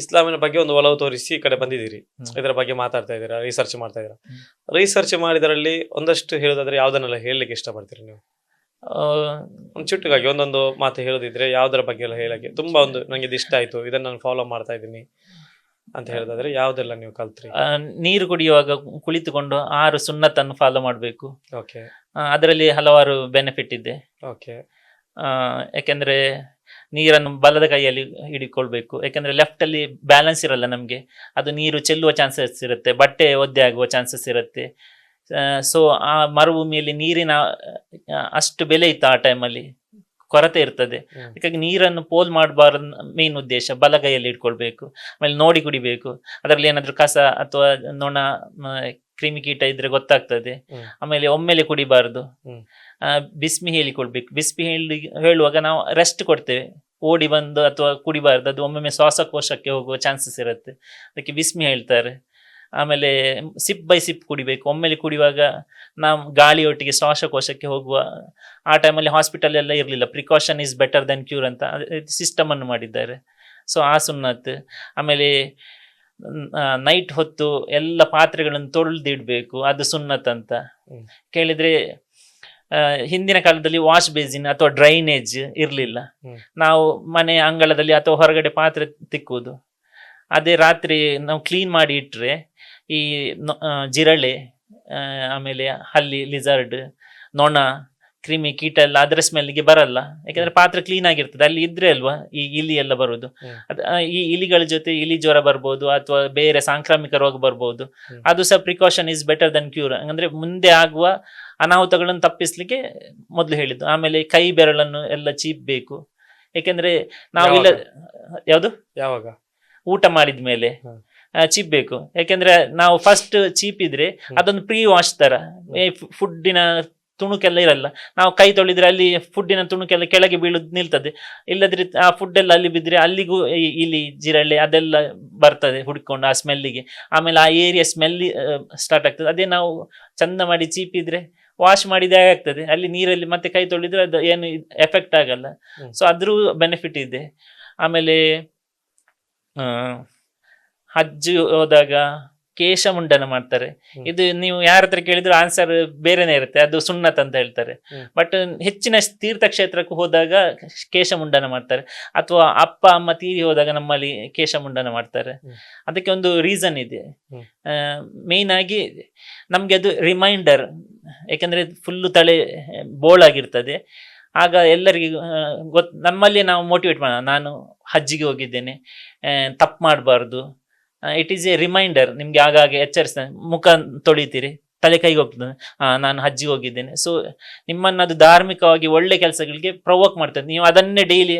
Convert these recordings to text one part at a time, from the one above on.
ಇಸ್ಲಾಮಿನ ಬಗ್ಗೆ ಒಂದು ಒಲವು ತೋರಿಸಿ ಈ ಕಡೆ ಬಂದಿದ್ದೀರಿ, ಇದರ ಬಗ್ಗೆ ಮಾತಾಡ್ತಾ ಇದ್ದೀರಾ, ರಿಸರ್ಚ್ ಮಾಡ್ತಾ ಇದ್ದೀರಾ. ರಿಸರ್ಚ್ ಮಾಡಿದರಲ್ಲಿ ಒಂದಷ್ಟು ಹೇಳೋದಾದ್ರೆ ಯಾವ್ದನ್ನೆಲ್ಲ ಹೇಳಲಿಕ್ಕೆ ಇಷ್ಟಪಡ್ತೀರಿ ನೀವು? ಒಂದು ಚುಟ್ಟುಗಾಗಿ ಒಂದೊಂದು ಮಾತು ಹೇಳೋದಿದ್ರೆ ಯಾವ್ದರ ಬಗ್ಗೆ ಎಲ್ಲ ಹೇಳಕ್ಕೆ ತುಂಬಾ ಒಂದು ನಂಗೆ ಇದು ಇಷ್ಟ ಆಯ್ತು, ಇದನ್ನ ನಾನು ಫಾಲೋ ಮಾಡ್ತಾ ಇದ್ದೀನಿ ಅಂತ ಹೇಳೋದಾದ್ರೆ ಯಾವ್ದೆಲ್ಲ ನೀವು ಕಲ್ತ್ರಿ? ನೀರು ಕುಡಿಯುವಾಗ ಕುಳಿತುಕೊಂಡು 6 ಸುನ್ನತನ್ನು ಫಾಲೋ ಮಾಡಬೇಕು. ಓಕೆ, ಅದರಲ್ಲಿ ಹಲವಾರು ಬೆನಿಫಿಟ್ ಇದೆ. ಓಕೆ. ಯಾಕೆಂದ್ರೆ ನೀರನ್ನು ಬಲದ ಕೈಯಲ್ಲಿ ಹಿಡಿಕೊಳ್ಬೇಕು. ಯಾಕೆಂದ್ರೆ ಲೆಫ್ಟ್ ಅಲ್ಲಿ ಬ್ಯಾಲೆನ್ಸ್ ಇರಲ್ಲ ನಮ್ಗೆ, ಅದು ನೀರು ಚೆಲ್ಲುವ ಚಾನ್ಸಸ್ ಇರುತ್ತೆ, ಬಟ್ಟೆ ಒದ್ದೆ ಆಗುವ ಚಾನ್ಸಸ್ ಇರುತ್ತೆ. ಸೊ ಆ ಮರುಭೂಮಿಯಲ್ಲಿ ನೀರಿನ ಅಷ್ಟು ಬೆಲೆ ಇತ್ತು, ಆ ಟೈಮಲ್ಲಿ ಕೊರತೆ ಇರ್ತದೆ. ಹಾಗಾಗಿ ನೀರನ್ನು ಪೋಲ್ ಮಾಡಬಾರ್ದು, ಮೇನ್ ಉದ್ದೇಶ ಬಲಗೈಯಲ್ಲಿ ಇಟ್ಕೊಳ್ಬೇಕು. ಆಮೇಲೆ ನೋಡಿ ಕುಡಿಬೇಕು. ಅದರಲ್ಲಿ ಏನಾದ್ರು ಕಸ ಅಥವಾ ನೊಣ ಕ್ರಿಮಿಕೀಟ ಇದ್ರೆ ಗೊತ್ತಾಗ್ತದೆ. ಆಮೇಲೆ ಒಮ್ಮೆಲೆ ಕುಡಿಬಾರ್ದು. ಬಿಸ್ಮಿ ಹೇಳಿಕೊಳ್ಬೇಕು. ಬಿಸ್ಮಿ ಹೇಳುವಾಗ ನಾವು ರೆಸ್ಟ್ ಕೊಡ್ತೇವೆ, ಓಡಿ ಬಂದು ಅಥವಾ ಕುಡಿಬಾರ್ದು, ಅದು ಒಮ್ಮೊಮ್ಮೆ ಶ್ವಾಸಕೋಶಕ್ಕೆ ಹೋಗುವ ಚಾನ್ಸಸ್ ಇರುತ್ತೆ, ಅದಕ್ಕೆ ಬಿಸ್ಮಿ ಹೇಳ್ತಾರೆ. ಆಮೇಲೆ ಸಿಪ್ ಬೈ ಸಿಪ್ ಕುಡಿಬೇಕು. ಒಮ್ಮೆಲೆ ಕುಡಿಯುವಾಗ ನಾವು ಗಾಳಿಯೊಟ್ಟಿಗೆ ಶ್ವಾಸಕೋಶಕ್ಕೆ ಹೋಗುವ, ಆ ಟೈಮಲ್ಲಿ ಹಾಸ್ಪಿಟಲ್ ಎಲ್ಲ ಇರಲಿಲ್ಲ, precaution is better then cure ಅಂತ ಸಿಸ್ಟಮ್ ಅನ್ನು ಮಾಡಿದ್ದಾರೆ. ಸೊ ಆ ಸುನ್ನತ್. ಆಮೇಲೆ ನೈಟ್ ಹೊತ್ತು ಎಲ್ಲ ಪಾತ್ರೆಗಳನ್ನು ತೊಳೆದಿಡ್ಬೇಕು, ಅದು ಸುನ್ನತ್ ಅಂತ ಕೇಳಿದ್ರೆ. ಹಿಂದಿನ ಕಾಲದಲ್ಲಿ ವಾಶ್ ಬೇಸಿನ್ ಅಥವಾ ಡ್ರೈನೇಜ್ ಇರಲಿಲ್ಲ, ನಾವು ಮನೆ ಅಂಗಳದಲ್ಲಿ ಅಥವಾ ಹೊರಗಡೆ ಪಾತ್ರೆ ತಿಕ್ಕುವುದು. ಅದೇ ರಾತ್ರಿ ನಾವು ಕ್ಲೀನ್ ಮಾಡಿ ಇಟ್ಟರೆ ಈ ಜಿರಳೆ, ಆಮೇಲೆ ಹಲ್ಲಿ, ಲಿಸರ್ಡ್, ನೊಣ, ಕ್ರಿಮಿ ಕೀಟ ಎಲ್ಲ ಅದರ ಸ್ಮೆಲ್ಗೆ ಬರಲ್ಲ. ಯಾಕಂದ್ರೆ ಪಾತ್ರೆ ಕ್ಲೀನ್ ಆಗಿರ್ತದೆ, ಅಲ್ಲಿ ಇದ್ರೆ ಅಲ್ವಾ ಈ ಇಲಿ ಎಲ್ಲ ಬರುದು. ಈ ಇಲಿಗಳ ಜೊತೆ ಇಲಿ ಜ್ವರ ಬರ್ಬೋದು ಅಥವಾ ಬೇರೆ ಸಾಂಕ್ರಾಮಿಕ ರೋಗ ಬರ್ಬೋದು. ಅದು ಸಹ precaution is better than cure. ಅಂದ್ರೆ ಮುಂದೆ ಆಗುವ ಅನಾಹುತಗಳನ್ನು ತಪ್ಪಿಸ್ಲಿಕ್ಕೆ ಮೊದಲು ಹೇಳಿದ್ದು. ಆಮೇಲೆ ಕೈ ಬೆರಳನ್ನು ಎಲ್ಲ ಚೀಪ್ಬೇಕು. ಯಾಕೆಂದ್ರೆ ನಾವಿಲ್ಲ, ಯಾವುದು ಯಾವಾಗ ಊಟ ಮಾಡಿದ ಮೇಲೆ ಚೀಪ್ಬೇಕು. ಯಾಕೆಂದ್ರೆ ನಾವು ಫಸ್ಟ್ ಚೀಪಿದ್ರೆ ಅದೊಂದು ಪ್ರೀ ವಾಶ್ ತರ, ಫುಡ್ಡಿನ ತುಣುಕೆಲ್ಲ ಇರಲ್ಲ. ನಾವು ಕೈ ತೊಳಿದ್ರೆ ಅಲ್ಲಿ ಫುಡ್ಡಿನ ತುಣುಕೆಲ್ಲ ಕೆಳಗೆ ಬೀಳುದು ನಿಲ್ತದೆ. ಇಲ್ಲದ್ರೆ ಆ ಫುಡ್ ಎಲ್ಲ ಅಲ್ಲಿ ಬಿದ್ರೆ ಅಲ್ಲಿಗೂ ಇಲ್ಲಿ ಜಿರಳೆ ಅದೆಲ್ಲ ಬರ್ತದೆ ಹುಡ್ಕೊಂಡು ಆ ಸ್ಮೆಲ್ಲಿಗೆ. ಆಮೇಲೆ ಆ ಏರಿಯಾ ಸ್ಮೆಲ್ಲಿ ಸ್ಟಾರ್ಟ್ ಆಗ್ತದೆ. ಅದೇ ನಾವು ಚಂದ ಮಾಡಿ ಚೀಪಿದ್ರೆ, ವಾಶ್ ಮಾಡಿದ್ರೆ ಆಗ್ತದೆ, ಅಲ್ಲಿ ನೀರಲ್ಲಿ ಮತ್ತೆ ಕೈ ತೊಳಿದ್ರೆ ಅದು ಏನು ಎಫೆಕ್ಟ್ ಆಗಲ್ಲ. ಸೊ ಅದ್ರೂ ಬೆನಿಫಿಟ್ ಇದೆ. ಆಮೇಲೆ ಹಜ್ ಹೋದಾಗ ಕೇಶ ಮುಂಡನ ಮಾಡ್ತಾರೆ. ಇದು ನೀವು ಯಾರ ಹತ್ರ ಕೇಳಿದ್ರು ಆನ್ಸರ್ ಬೇರೆನೇ ಇರುತ್ತೆ, ಅದು ಸುನ್ನತ್ ಅಂತ ಹೇಳ್ತಾರೆ. ಬಟ್ ಹೆಚ್ಚಿನ ತೀರ್ಥಕ್ಷೇತ್ರಕ್ಕೆ ಹೋದಾಗ ಕೇಶ ಮುಂಡನ ಮಾಡ್ತಾರೆ, ಅಥವಾ ಅಪ್ಪ ಅಮ್ಮ ತೀರಿ ಹೋದಾಗ ನಮ್ಮಲ್ಲಿ ಕೇಶ ಮುಂಡನ ಮಾಡ್ತಾರೆ. ಅದಕ್ಕೆ ಒಂದು ರೀಸನ್ ಇದೆ. ಮೇನ್ ಆಗಿ ನಮ್ಗೆ ಅದು ರಿಮೈಂಡರ್. ಯಾಕಂದ್ರೆ ಫುಲ್ಲು ತಲೆ ಬೋಳಾಗಿರ್ತದೆ. ಆಗ ಎಲ್ಲರಿಗೂ ನಮ್ಮಲ್ಲಿ ನಾವು ಮೋಟಿವೇಟ್ ಮಾಡೋಣ, ನಾನು ಹಜ್ಜಿಗೆ ಹೋಗಿದ್ದೇನೆ, ತಪ್ಪು ಮಾಡಬಾರ್ದು. It is a reminder. ನಿಮ್ಗೆ ಆಗಾಗ ಎಚ್ಚರಿಸ್ತಾನೆ. ಮುಖ ತೊಳಿತೀರಿ, ತಲೆ ಕೈಗೆ ಹೋಗ್ತದೆ, ನಾನು ಹಜ್ಜಿಗೆ ಹೋಗಿದ್ದೇನೆ. ಸೊ ನಿಮ್ಮನ್ನು ಅದು ಧಾರ್ಮಿಕವಾಗಿ ಒಳ್ಳೆ ಕೆಲಸಗಳಿಗೆ ಪ್ರವೋಕ್ ಮಾಡ್ತದೆ. ನೀವು ಅದನ್ನೇ ಡೈಲಿ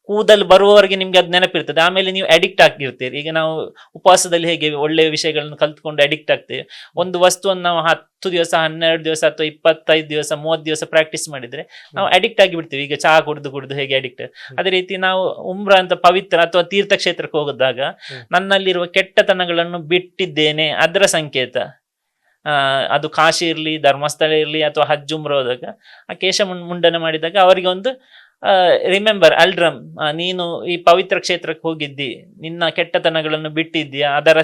ಕೂದಲು ಬರುವವರೆಗೆ ನಿಮ್ಗೆ ಅದು ನೆನಪಿರ್ತದೆ. ಆಮೇಲೆ ನೀವು ಅಡಿಕ್ಟ್ ಆಗಿರ್ತೀರಿ. ಈಗ ನಾವು ಉಪವಾಸದಲ್ಲಿ ಹೇಗೆ ಒಳ್ಳೆ ವಿಷಯಗಳನ್ನು ಕಲ್ತ್ಕೊಂಡು ಅಡಿಕ್ಟ್ ಆಗ್ತೇವೆ, ಒಂದು ವಸ್ತುವನ್ನು ನಾವು 10 ದಿವಸ 12 ದಿವಸ ಅಥವಾ 25 ದಿವಸ 30 ದಿವಸ ಪ್ರಾಕ್ಟೀಸ್ ಮಾಡಿದ್ರೆ ನಾವು ಅಡಿಕ್ಟ್ ಆಗಿ ಬಿಡ್ತೀವಿ. ಈಗ ಚಹಾ ಕುಡಿದು ಹೇಗೆ ಅಡಿಕ್ಟ್, ಅದೇ ರೀತಿ ನಾವು ಉಮ್ರಾ ಅಂತ ಪವಿತ್ರ ಅಥವಾ ತೀರ್ಥಕ್ಷೇತ್ರಕ್ಕೆ ಹೋದಾಗ ನನ್ನಲ್ಲಿರುವ ಕೆಟ್ಟತನಗಳನ್ನು ಬಿಟ್ಟಿದ್ದೇನೆ, ಅದರ ಸಂಕೇತ. ಅದು ಕಾಶಿ ಇರಲಿ, ಧರ್ಮಸ್ಥಳ ಇರಲಿ ಅಥವಾ ಹಜ್ ಉಮ್ರಾ ಹೋದಾಗ ಆ ಕೇಶ ಮುಂಡನ ಮಾಡಿದಾಗ ಅವರಿಗೆ ಒಂದು ರಿಮೆಂಬರ್, ಅಲ್ಡ್ರಮ್, ನೀನು ಈ ಪವಿತ್ರ ಕ್ಷೇತ್ರಕ್ಕೆ ಹೋಗಿದ್ದಿ, ನಿನ್ನ ಕೆಟ್ಟತನಗಳನ್ನು ಬಿಟ್ಟಿದ್ದೀಯಾ, ಅದರ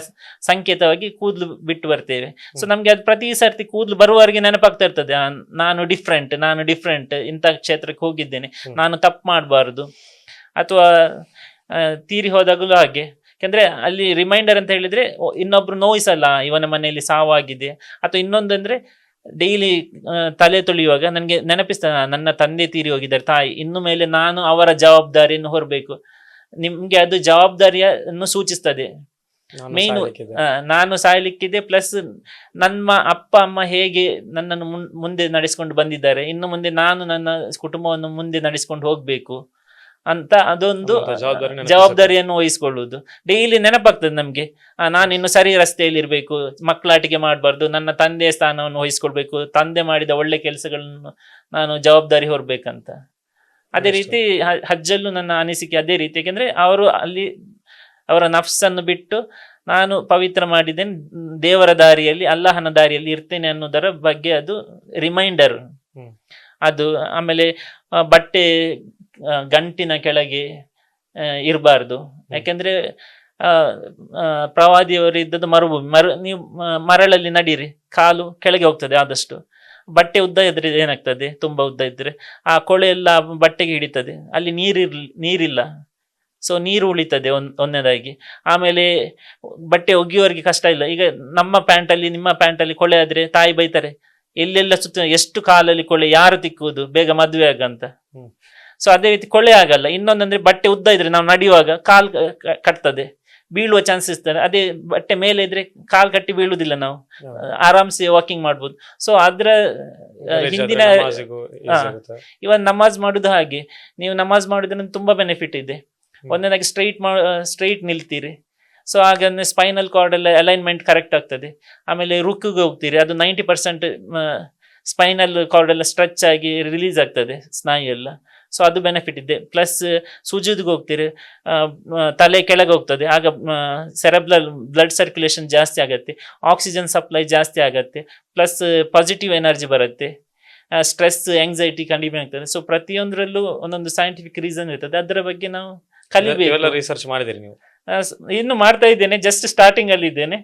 ಸಂಕೇತವಾಗಿ ಕೂದಲು ಬಿಟ್ಟು ಬರ್ತೇವೆ. ಸೊ ನಮ್ಗೆ ಅದು ಪ್ರತಿ ಸರ್ತಿ ಕೂದಲು ಬರುವವರೆಗೆ ನೆನಪಾಗ್ತಾ ಇರ್ತದೆ, ನಾನು ಡಿಫ್ರೆಂಟ್, ಇಂಥ ಕ್ಷೇತ್ರಕ್ಕೆ ಹೋಗಿದ್ದೇನೆ, ನಾನು ತಪ್ಪು ಮಾಡಬಾರ್ದು. ಅಥವಾ ತೀರಿ ಹೋದಾಗಲೂ ಹಾಗೆ. ಯಾಕಂದ್ರೆ ಅಲ್ಲಿ ರಿಮೈಂಡರ್ ಅಂತ ಹೇಳಿದ್ರೆ ಇನ್ನೊಬ್ರು ನೋಯಿಸಲ್ಲ, ಇವನ ಮನೆಯಲ್ಲಿ ಸಾವಾಗಿದೆ. ಅಥವಾ ಇನ್ನೊಂದಂದ್ರೆ ಡೈಲಿ ತಲೆ ತೊಳೆಯುವಾಗ ನನಗೆ ನೆನಪಿಸ್ತಾನೆ, ನನ್ನ ತಂದೆ ತೀರಿ ಹೋಗಿದ್ದಾರೆ, ತಾಯಿ, ಇನ್ನು ಮೇಲೆ ನಾನು ಅವರ ಜವಾಬ್ದಾರಿಯನ್ನು ಹೊರಬೇಕು. ನಿಮ್ಗೆ ಅದು ಜವಾಬ್ದಾರಿಯನ್ನು ಸೂಚಿಸ್ತದೆ. ಮೇನು ನಾನು ಸಾಯ್ಲಿಕ್ಕಿದೆ, ಪ್ಲಸ್ ನನ್ನ ಅಪ್ಪ ಅಮ್ಮ ಹೇಗೆ ನನ್ನನ್ನು ಮುಂದೆ ನಡೆಸ್ಕೊಂಡು ಬಂದಿದ್ದಾರೆ, ಇನ್ನು ಮುಂದೆ ನಾನು ನನ್ನ ಕುಟುಂಬವನ್ನು ಮುಂದೆ ನಡೆಸ್ಕೊಂಡು ಹೋಗ್ಬೇಕು ಅಂತ ಅದೊಂದು ಜವಾಬ್ದಾರಿಯನ್ನು ವಹಿಸ್ಕೊಳ್ಳುವುದು. ಡೈಲಿ ನೆನಪಾಗ್ತದೆ ನಮ್ಗೆ, ನಾನು ಇನ್ನು ಸರಿ ರಸ್ತೆಯಲ್ಲಿ ಇರ್ಬೇಕು, ಮಕ್ಕಳಾಟಿಕೆ ಮಾಡಬಾರ್ದು, ನನ್ನ ತಂದೆಯ ಸ್ಥಾನವನ್ನು ವಹಿಸ್ಕೊಳ್ಬೇಕು, ತಂದೆ ಮಾಡಿದ ಒಳ್ಳೆ ಕೆಲಸಗಳನ್ನು ನಾನು ಜವಾಬ್ದಾರಿ ಹೊರಬೇಕಂತ. ಅದೇ ರೀತಿ ಹಜ್ಜಲ್ಲೂ ನನ್ನ ಅನಿಸಿಕೆ ಅದೇ ರೀತಿ. ಯಾಕೆಂದ್ರೆ ಅವರು ಅಲ್ಲಿ ಅವರ ನಫ್ಸನ್ನು ಬಿಟ್ಟು ನಾನು ಪವಿತ್ರ ಮಾಡಿದ್ದೇನೆ, ದೇವರ ದಾರಿಯಲ್ಲಿ, ಅಲ್ಲಾಹನ ದಾರಿಯಲ್ಲಿ ಇರ್ತೇನೆ ಅನ್ನೋದರ ಬಗ್ಗೆ ಅದು ರಿಮೈಂಡರ್ ಅದು. ಆಮೇಲೆ ಬಟ್ಟೆ ಗಂಟಿನ ಕೆಳಗೆ ಇರಬಾರ್ದು. ಯಾಕೆಂದ್ರೆ ಪ್ರವಾದಿಯವರು ಇದ್ದದ್ದು ಮರುಭೂಮಿ. ನೀವು ಮರಳಲ್ಲಿ ನಡೀರಿ, ಕಾಲು ಕೆಳಗೆ ಹೋಗ್ತದೆ ಆದಷ್ಟು. ಬಟ್ಟೆ ಉದ್ದ ಇದ್ರೆ ಏನಾಗ್ತದೆ, ತುಂಬಾ ಉದ್ದ ಇದ್ರೆ ಆ ಕೊಳೆ ಎಲ್ಲ ಬಟ್ಟೆಗೆ ಹಿಡಿತದೆ, ಅಲ್ಲಿ ನೀರಿಲ್ಲ, ಸೊ ನೀರು ಉಳಿತದೆ ಒಂದನೇದಾಗಿ. ಆಮೇಲೆ ಬಟ್ಟೆ ಒಗೆಯುವವರಿಗೆ ಕಷ್ಟ ಇಲ್ಲ. ಈಗ ನಮ್ಮ ಪ್ಯಾಂಟಲ್ಲಿ ನಿಮ್ಮ ಪ್ಯಾಂಟಲ್ಲಿ ಕೊಳೆ ಆದ್ರೆ ತಾಯಿ ಬೈತಾರೆ, ಎಲ್ಲೆಲ್ಲ ಸುತ್ತ ಎಷ್ಟು ಕಾಲಲ್ಲಿ ಕೊಳೆ, ಯಾರು ತಿಕ್ಕುವುದು, ಬೇಗ ಮದುವೆ ಆಗಂತ. ಸೊ ಅದೇ ರೀತಿ ಕೊಳೆ ಆಗಲ್ಲ. ಇನ್ನೊಂದಂದ್ರೆ ಬಟ್ಟೆ ಉದ್ದ ಇದ್ರೆ ನಾವು ನಡೆಯುವಾಗ ಕಾಲ್ ಕಟ್ತದೆ, ಬೀಳುವ ಚಾನ್ಸಸ್ ಇರ್ತದೆ. ಅದೇ ಬಟ್ಟೆ ಮೇಲೆ ಇದ್ರೆ ಕಾಲ್ ಕಟ್ಟಿ ಬೀಳುವುದಿಲ್ಲ, ನಾವು ಆರಾಮ್ಸೆ ವಾಕಿಂಗ್ ಮಾಡ್ಬೋದು. ಸೊ ಅದ್ರ ಹಿಂದಿನ ಇವನ್ ನಮಾಜ್ ಮಾಡುದು ಹಾಗೆ, ನೀವು ನಮಾಜ್ ಮಾಡುದ್ರಿಂದ ತುಂಬಾ ಬೆನಿಫಿಟ್ ಇದೆ. ಒಂದನೇದಾಗಿ ಸ್ಟ್ರೈಟ್ ನಿಲ್ತೀರಿ, ಸೊ ಆಗ ಸ್ಪೈನಲ್ ಕಾರ್ಡ್ ಎಲ್ಲ ಅಲೈನ್ಮೆಂಟ್ ಕರೆಕ್ಟ್ ಆಗ್ತದೆ. ಆಮೇಲೆ ರುಕ್ಕಿಗೆ ಹೋಗ್ತೀರಿ, ಅದು 90% ಸ್ಪೈನಲ್ ಕಾರ್ಡ್ ಎಲ್ಲ ಸ್ಟ್ರೆಚ್ ಆಗಿ ರಿಲೀಸ್ ಆಗ್ತದೆ, ಸ್ನಾಯು ಎಲ್ಲ. ಸೊ ಅದು ಬೆನಿಫಿಟ್ ಇದೆ. ಪ್ಲಸ್ ಸುಜುದ್ಗೆ ಹೋಗ್ತೀರಿ, ತಲೆ ಕೆಳಗೆ ಹೋಗ್ತದೆ, ಆಗ ಸೆರೆಬ್ರಲ್ ಬ್ಲಡ್ ಸರ್ಕ್ಯುಲೇಷನ್ ಜಾಸ್ತಿ ಆಗತ್ತೆ, ಆಕ್ಸಿಜನ್ ಸಪ್ಲೈ ಜಾಸ್ತಿ ಆಗತ್ತೆ, ಪ್ಲಸ್ ಪಾಸಿಟಿವ್ ಎನರ್ಜಿ ಬರುತ್ತೆ, ಸ್ಟ್ರೆಸ್ ಆಂಗ್ಸೈಟಿ ಕಡಿಮೆ ಆಗ್ತದೆ. ಸೊ ಪ್ರತಿಯೊಂದರಲ್ಲೂ ಒಂದೊಂದು ಸೈಂಟಿಫಿಕ್ ರೀಸನ್ ಇರ್ತದೆ, ಅದರ ಬಗ್ಗೆ ನಾವು ಕಲಿಬೇಕು. ರಿಸರ್ಚ್ ಮಾಡಿದಿರಿ ನೀವು? ಇನ್ನು ಮಾಡ್ತಾ ಇದ್ದೇನೆ, ಜಸ್ಟ್ ಸ್ಟಾರ್ಟಿಂಗ್ ಅಲ್ಲಿ ಇದ್ದೇನೆ.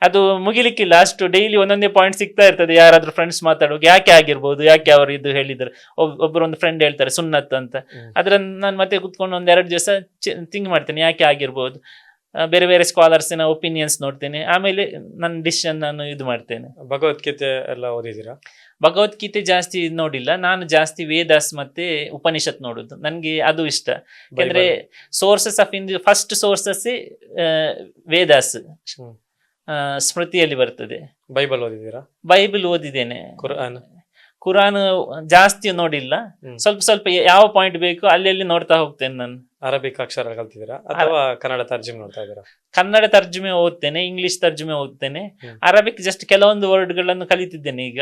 ಅದು ಮುಗಿಲಿಕ್ಕಿಲ್ಲ, ಅಷ್ಟು ಡೈಲಿ ಒಂದೊಂದೇ ಪಾಯಿಂಟ್ ಸಿಗ್ತಾ ಇರ್ತದೆ. ಯಾರಾದ್ರೂ ಫ್ರೆಂಡ್ಸ್ ಮಾತಾಡುವಾಗ ಯಾಕೆ ಆಗಿರ್ಬೋದು, ಯಾಕೆ ಅವರು ಇದು ಹೇಳಿದ್ರು, ಒಬ್ಬರು ಒಂದು ಫ್ರೆಂಡ್ ಹೇಳ್ತಾರೆ ಸುನ್ನತ್ ಅಂತ, ಅದ್ರನ್ನ ನಾನು ಮತ್ತೆ ಕುತ್ಕೊಂಡು 1-2 ದಿವಸ ಥಿಂಕ್ ಮಾಡ್ತೇನೆ ಯಾಕೆ ಆಗಿರ್ಬೋದು, ಬೇರೆ ಬೇರೆ ಸ್ಕಾಲರ್ಸಿನ ಒಪಿನಿಯನ್ಸ್ ನೋಡ್ತೇನೆ, ಆಮೇಲೆ ನನ್ನ ಡಿಸಿಷನ್ ನಾನು ಇದು ಮಾಡ್ತೇನೆ. ಭಗವದ್ಗೀತೆ ಎಲ್ಲ ಓದಿದ್ದೀರಾ? ಭಗವದ್ಗೀತೆ ಜಾಸ್ತಿ ನೋಡಿಲ್ಲ, ನಾನು ಜಾಸ್ತಿ ವೇದಾಸ್ ಮತ್ತೆ ಉಪನಿಷತ್ ನೋಡುದು, ನನ್ಗೆ ಅದು ಇಷ್ಟ. ಯಾಕಂದ್ರೆ sources of first sources Vedas, ಸ್ಮೃತಿಯಲ್ಲಿ ಬರ್ತದೆ. ಬೈಬಲ್ ಓದಿದ್ದೀರಾ? ಬೈಬಲ್ ಓದಿದ್ದೇನೆ. ಕುರಾನ್ ಜಾಸ್ತಿ ನೋಡಿಲ್ಲ, ಸ್ವಲ್ಪ ಸ್ವಲ್ಪ ಯಾವ ಪಾಯಿಂಟ್ ಬೇಕು ಅಲ್ಲಿ ನೋಡ್ತಾ ಹೋಗ್ತೇನೆ ನಾನು. ಅರಬಿಕ್ ಅಕ್ಷರ ಕಲ್ತಿದ್ದೀರಾ ಅಥವಾ ಕನ್ನಡ ತರ್ಜುಮೆ ನೋಡ್ತಾ ಇದ್ದೀರಾ? ಕನ್ನಡ ತರ್ಜುಮೆ ಓದ್ತೇನೆ, ಇಂಗ್ಲಿಷ್ ತರ್ಜುಮೆ ಓದ್ತೇನೆ, ಅರಬಿಕ್ ಜಸ್ಟ್ ಕೆಲವೊಂದು ವರ್ಡ್ ಗಳನ್ನು ಕಲಿತಿದ್ದೇನೆ ಈಗ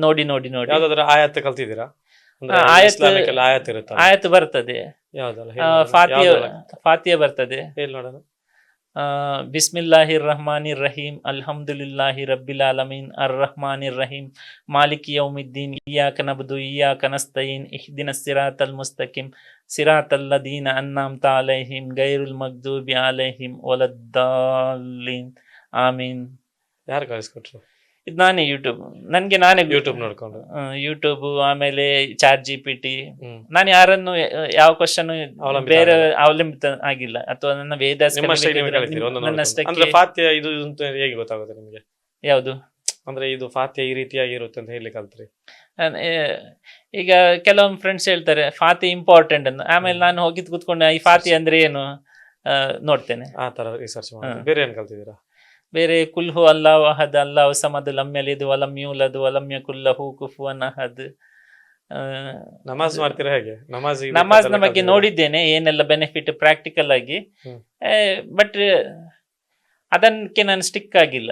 ನೋಡಿ ನೋಡಿ ನೋಡಿ. ಯಾವ್ದಾದ್ರು ಆಯತ್ ಕಲ್ತಿದ್ದೀರಾ? ಆಯತ್ ಬರ್ತದೆ, ಫಾತಿಯ ಬರ್ತದೆ. ಹೇಳಿ ನೋಡೋಣ. ಬಿಸ್ಮಿಲ್ಲಾಹಿರ್ ರಹಮಾನಿರ್ ರಹೀಮ್, ಅಲ್ಹಮ್ದುಲಿಲ್ಲಾಹಿ ರಬ್ಬಿಲ್ ಆಲಮೀನ್, ಅರ್ ರಹಮಾನಿರ್ ರಹೀಮ್, ಮಾಲಿಕಿ ಯೌಮಿದ್ದೀನ್, ಇಯ್ಯಾಕ ನಬ್ದು ಇಯ್ಯಾಕ ನಸ್ತಯೀನ್, ಇಹ್ದಿನಸ್ ಸಿರಾತಲ್ ಮುಸ್ತಕಿಮ್, ಸಿರಾತಲ್ ಲದೀನ ಅನ್ಅಮ್ತ ಅಲೈಹಿಮ್, ಗೈರುಲ್ ಮಗ್ದೂಬಿ ಅಲೈಹಿಮ್ ವಲದ್ದಾಲಿನ್, ಆಮೀನ್. ಯಾರು ಕಳಿಸ್ಕೊಟ್ರು? ಇದು ನಾನೇ ನಾನೇ ಯೂಟ್ಯೂಬ್ ನೋಡ್ಕೊಂಡು, ಯೂಟ್ಯೂಬ್, ಆಮೇಲೆ ಚಾಟ್ GPT. ನಾನು ಯಾರನ್ನು ಯಾವ ಕ್ವಶನ್ ಬೇರೆ ಅವಲಂಬಿತ ಆಗಿಲ್ಲ, ಅಥವಾ ನನ್ನ ವೇದಾಸ್ ಹೇಗೆ ಗೊತ್ತಾಗುತ್ತೆ ನಿಮ್ಗೆ ಯಾವುದು ಅಂದ್ರೆ ಇದು ಫಾತ್ಯ ಈ ರೀತಿಯಾಗಿ ಇರುತ್ತೆ ಅಂತ ಹೇಳಿ ಕಲ್ತ್ರಿ? ಈಗ ಕೆಲವೊಮ್ಮೆ ಫ್ರೆಂಡ್ಸ್ ಹೇಳ್ತಾರೆ ಫಾತಿ ಇಂಪಾರ್ಟೆಂಟ್ ಅಂತ, ಆಮೇಲೆ ನಾನು ಹೋಗಿದ್ ಕೂತ್ಕೊಂಡು ಈ ಫಾತಿ ಅಂದ್ರೆ ಏನು ನೋಡ್ತೇನೆ, ಆ ತರ ರಿಸರ್ಚ್ ಮಾಡಿ. ಬೇರೆ ಏನ್ ಕಲ್ತಿದ್ದೀರಾ? ಬೇರೆ ಕುಲ್ಹು ಅಲ್ಲಾಹು ಅಹದ್ ಅಲ್ಲಾಹು ಸಮದ್ ಲಮ್ ಯಲಿದ್ ವಲಮ್ ಯೂಲದ್ ವಲಮ್ ಯಕುಲ್ ಲಹು ಕುಫುವನ್ ಅಹದ್. ನಮಾಜ್ ಮಾಡ್ತೀರಾ ಹೇಗೆ? ನಮಾಜ್ನ ಬಗ್ಗೆ ನೋಡಿದ್ದೇನೆ, ಏನೆಲ್ಲ ಬೆನಿಫಿಟ್ ಪ್ರಾಕ್ಟಿಕಲ್ ಆಗಿ, ಬಟ್ ಅದಕ್ಕೆ ನಾನು ಸ್ಟಿಕ್ ಆಗಿಲ್ಲ.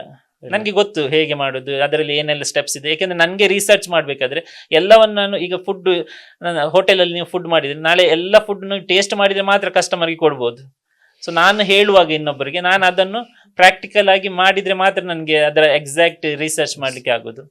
ನನ್ಗೆ ಗೊತ್ತು ಹೇಗೆ ಮಾಡೋದು, ಅದರಲ್ಲಿ ಏನೆಲ್ಲ ಸ್ಟೆಪ್ಸ್ ಇದೆ. ಯಾಕೆಂದ್ರೆ ನನಗೆ ರಿಸರ್ಚ್ ಮಾಡ್ಬೇಕಾದ್ರೆ ಎಲ್ಲವನ್ನು ನಾನು ಈಗ ಫುಡ್ ಹೋಟೆಲಲ್ಲಿ ನೀವು ಫುಡ್ ಮಾಡಿದ್ರೆ ನಾಳೆ ಎಲ್ಲ ಫುಡ್ ಟೇಸ್ಟ್ ಮಾಡಿದ್ರೆ ಮಾತ್ರ ಕಸ್ಟಮರ್ಗೆ ಕೊಡ್ಬೋದು. ಸೊ ನಾನು ಹೇಳುವಾಗ ಇನ್ನೊಬ್ಬರಿಗೆ ನಾನು ಅದನ್ನು ಪ್ರಾಕ್ಟಿಕಲ್ ಆಗಿ ಮಾಡಿದ್ರೆ ಮಾತ್ರ ನನಗೆ ಅದರ ಎಕ್ಸಾಕ್ಟ್ ರಿಸರ್ಚ್ ಮಾಡ್ಲಿಕ್ಕೆ ಆಗೋದು.